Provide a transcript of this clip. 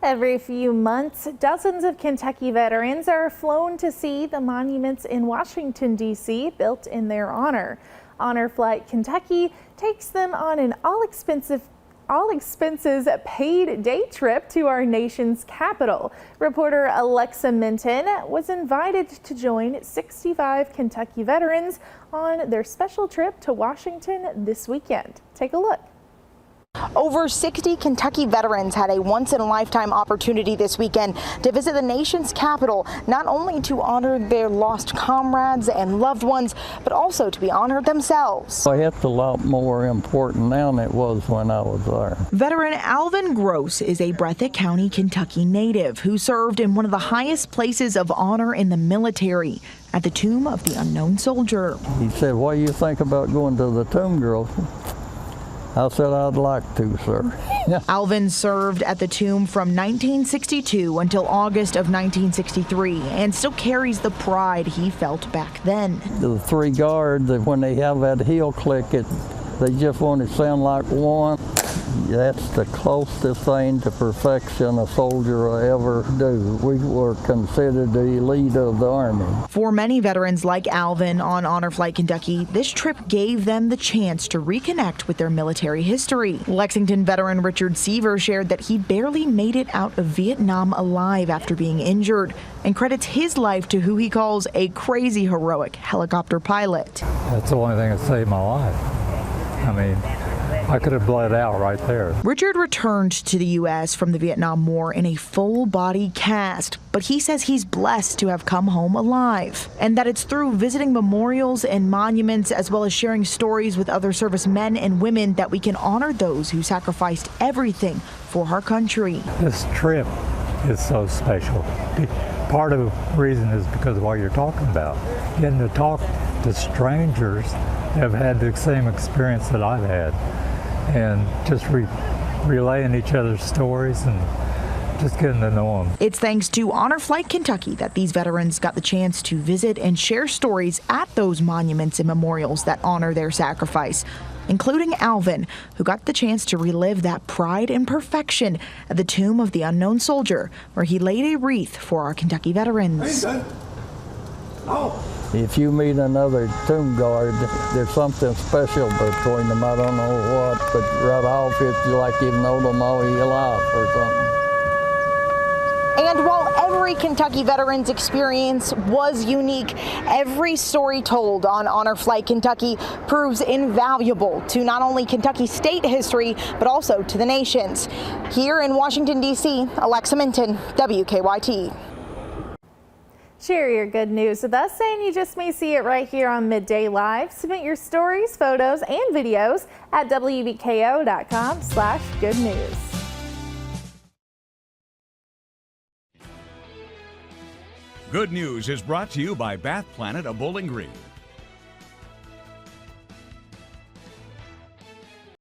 Every few months, dozens of Kentucky veterans are flown to see the monuments in Washington, D.C. built in their honor. Honor Flight Kentucky takes them on an all-expenses paid day trip to our nation's capital. Reporter Alexa Minton was invited to join 65 Kentucky veterans on their special trip to Washington this weekend. Take a look. Over 60 Kentucky veterans had a once-in-a-lifetime opportunity this weekend to visit the nation's capital, not only to honor their lost comrades and loved ones, but also to be honored themselves. It's a lot more important now than it was when I was there. Veteran Alvin Gross is a Breathitt County, Kentucky native who served in one of the highest places of honor in the military, at the tomb of the unknown soldier. He said, "What do you think about going to the tomb, girls?" I said, "I'd like to, sir." Alvin served at the tomb from 1962 until August of 1963 and still carries the pride he felt back then. The three guards, when they have that heel click, they just want to sound like one. That's the closest thing to perfection a soldier will ever do. We were considered the elite of the Army. For many veterans like Alvin on Honor Flight Kentucky, this trip gave them the chance to reconnect with their military history. Lexington veteran Richard Seaver shared that he barely made it out of Vietnam alive after being injured, and credits his life to who he calls a crazy heroic helicopter pilot. That's the only thing that saved my life. I mean, I could have bled out right there. Richard returned to the U.S. from the Vietnam War in a full-body cast, but he says he's blessed to have come home alive, and that it's through visiting memorials and monuments, as well as sharing stories with other servicemen and women, that we can honor those who sacrificed everything for our country. This trip is so special. Part of the reason is because of what you're talking about. Getting to talk to strangers that have had the same experience that I've had, and just relaying each other's stories and just getting to know them. It's thanks to Honor Flight Kentucky that these veterans got the chance to visit and share stories at those monuments and memorials that honor their sacrifice, including Alvin, who got the chance to relive that pride and perfection at the tomb of the unknown soldier, where he laid a wreath for our Kentucky veterans. If you meet another tomb guard, there's something special between them. I don't know what, but right off it's like you've known them all your life or something. And while every Kentucky veteran's experience was unique, every story told on Honor Flight Kentucky proves invaluable to not only Kentucky state history, but also to the nation's. Here in Washington, D.C., Alexa Minton, WKYT. Share your good news with us, and you just may see it right here on Midday Live. Submit your stories, photos, and videos at wbko.com/goodnews. Good News is brought to you by Bath Planet of Bowling Green.